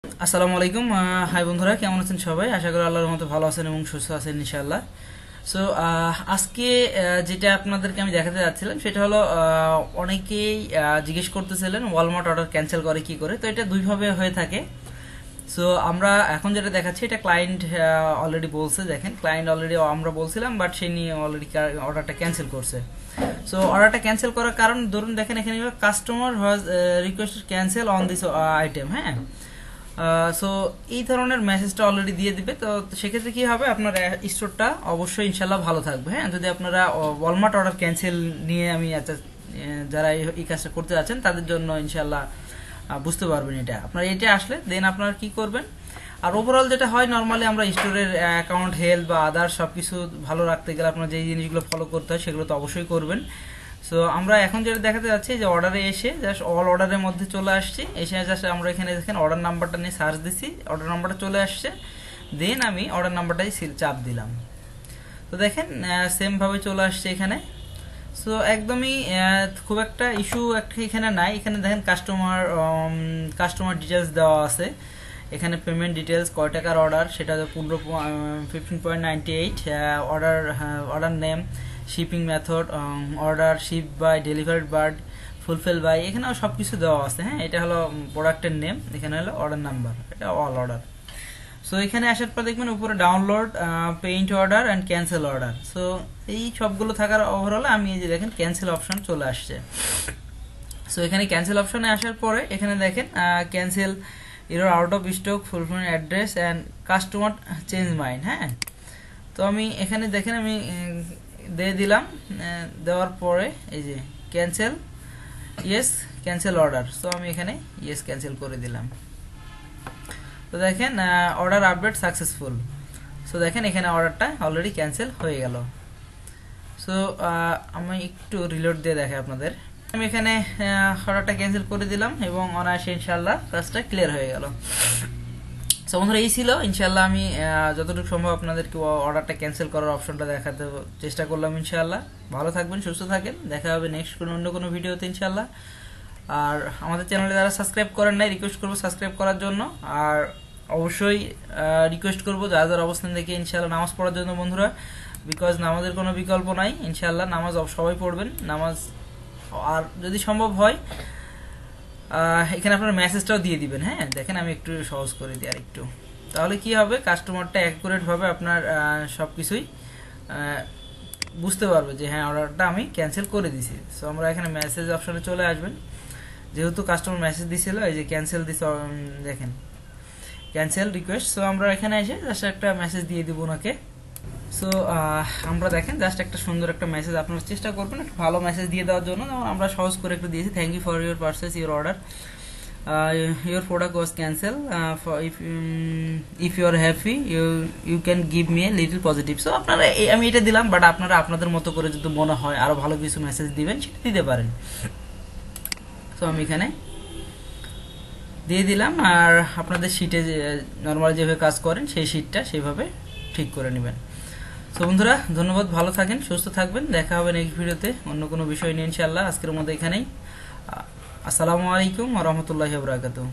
আসসালামু আলাইকুম। হাই বন্ধুরা, কেমন আছেন সবাই? আশা করি আল্লাহর রহমতে ভালো আছেন এবং সুস্থ আছেন ইনশাআল্লাহ। সো আজকে যেটা আপনাদেরকে আমি দেখাতে যাচ্ছিলাম সেটা হলো অনেকেই জিজ্ঞেস করতেছিলেন ওয়ালমার্ট অর্ডার ক্যান্সেল করে কি করে। তো এটা দুইভাবে হয়ে থাকে। সো আমরা এখন যেটা দেখাচ্ছি এটা ক্লায়েন্ট অলরেডি বলছে। দেখেন, ক্লায়েন্ট অলরেডি আমরা বলছিলাম, বাট সে নিয়ে অলরেডি অর্ডারটা ক্যান্সেল করছে। সো অর্ডারটা ক্যান্সেল করার কারণ ধরুন, দেখেন এখানে customer has requested cancel on this item. হ্যাঁ, সো এই ধরনের মেসেজটা অলরেডি দিয়ে দিবে। তো সেক্ষেত্রে কি হবে, আপনার স্টোরটা অবশ্যই ইনশাল্লাহ ভালো থাকবে। হ্যাঁ, যদি আপনারা ওয়ালমার্ট অর্ডার ক্যান্সেল নিয়ে আমি যারা এই কাজটা করতে যাচ্ছেন তাদের জন্য ইনশাল্লাহ বুঝতে পারবেন এটা। আপনার এটা আসলে দেন আপনারা কি করবেন। আর ওভারঅল যেটা হয়, নর্মালি আমরা স্টোরের অ্যাকাউন্ট হেলথ বা আদার সবকিছু ভালো রাখতে গেলে আপনার যে জিনিসগুলো ফলো করতে হয় সেগুলো তো অবশ্যই করবেন। সো আমরা এখন যেটা দেখাতে যাচ্ছি যে অর্ডারে এসে জাস্ট অল অর্ডারের মধ্যে চলে আসছি। এসে জাস্ট আমরা এখানে দেখেন অর্ডার নাম্বারটা নিয়ে সার্চ দিছি, অর্ডার নাম্বারটা চলে আসছে। দেন আমি অর্ডার নাম্বারটাই চাপ দিলাম। তো দেখেন সেম ভাবে চলে আসছে এখানে। সো একদমই খুব একটা ইস্যু এখানে নাই। এখানে দেখেন কাস্টমার ডিটেলস দেওয়া আছে। এখানে পেমেন্ট ডিটেলস, কয় টাকার অর্ডার সেটা 15.98, order name, shipping method, order ship by, delivered bird, fulfil by, এখানেও সব কিছু দেওয়া আছে। হ্যাঁ, এটা হলো প্রোডাক্টের নেম, এখানে হলো অর্ডার নাম্বার, এটা অল অর্ডার। সো এখানে আসার পর দেখবেন উপরে download, paint order and cancel order. So এই সবগুলো থাকার ওভারঅল আমি এই যে দেখেন ক্যান্সেল অপশন চলে আসছে। সো এখানে ক্যান্সেল অপশনে আসার পরে এখানে দেখেন cancel error out of stock, fulfilment address and customer change mind. হ্যাঁ, তো আমি এখানে দেখেন আমি দিয়ে দিলাম। দেওয়ার পরে এই যে cancel, yes cancel order. So আমি এখানে ইয়েস ক্যান্সেল করে দিলাম। তো দেখেন অর্ডার আপডেট সাকসেসফুল। সো দেখেন এখানে অর্ডারটা অলরেডি ক্যান্সেল হয়ে গেল। সো আমি একটু রিলোড দিয়ে দেখাই আপনাদের। আমি এখানে অর্ডারটা ক্যান্সেল করে দিলাম এবং অনায়াসে ইনশাল্লাহ কাজটা ক্লিয়ার হয়ে গেল। সো বন্ধুরা, এই ছিল ইনশাল্লাহ আমি যতটুকু সম্ভব আপনাদেরকে অর্ডারটা ক্যান্সেল করার অপশনটা দেখাতে চেষ্টা করলাম। ইনশাল্লাহ ভালো থাকবেন, সুস্থ থাকেন, দেখা হবে নেক্সট অন্য কোনো ভিডিওতে ইনশাল্লাহ। আর আমাদের চ্যানেলে যারা সাবস্ক্রাইব করেন নাই, রিকোয়েস্ট করবো সাবস্ক্রাইব করার জন্য। আর অবশ্যই রিকোয়েস্ট করবো যার যার অবস্থান থেকে ইনশাল্লাহ নামাজ পড়ার জন্য বন্ধুরা, বিকজ নামাজের কোনো বিকল্প নাই। ইনশাল্লাহ নামাজ সবাই পড়বেন নামাজ। আর যদি সম্ভব হয় এখানে আপনার মেসেজটাও দিয়ে দিবেন। হ্যাঁ, দেখেন আমি একটু সহজ করে দিই আর একটু, তাহলে কি হবে, কাস্টমারটা অ্যাকুরেট ভাবে আপনার সবকিছুই বুঝতে পারবে যে হ্যাঁ অর্ডারটা আমি ক্যান্সেল করে দিছি। সো আমরা এখানে মেসেজ অপশনে চলে আসবেন। যেহেতু কাস্টমার মেসেজ দিছিল, এই যে ক্যান্সেল দিছে, দেখেন ক্যান্সেল রিকোয়েস্ট। সো আমরা এখানে এসে জাস্ট একটা মেসেজ দিয়ে দিব ওনাকে। সো আমরা দেখেন জাস্ট একটা সুন্দর একটা মেসেজ, আপনারা চেষ্টা করবেন একটা ভালো মেসেজ দিয়ে দেওয়ার জন্য। যেমন আমরা সহজ করে একটু দিয়েছি, thank you for your purchase your order, your product was cancelled, if you are happy you can give me a little positive. So আপনারা আমি এটা দিলাম, বাট আপনারা আপনাদের মতো করে যদি মনে হয় আরো ভালো কিছু মেসেজ দিবেন সেটা দিতে পারেন। তো আমি এখানে দিয়ে দিলাম। আর আপনাদের শীটে নর্মাল যেভাবে কাজ করেন সেই শীটটা সেইভাবে ঠিক করে নেবেন। তো বন্ধুরা, ধন্যবাদ, ভালো থাকেন, সুস্থ থাকবেন, দেখা হবে নেক্সট ভিডিওতে অন্য কোনো বিষয় নিয়ে ইনশাআল্লাহ। আজকের মতো এখানেই। আসসালামু আলাইকুম ওয়া রাহমাতুল্লাহি ওয়া বারাকাতুহু।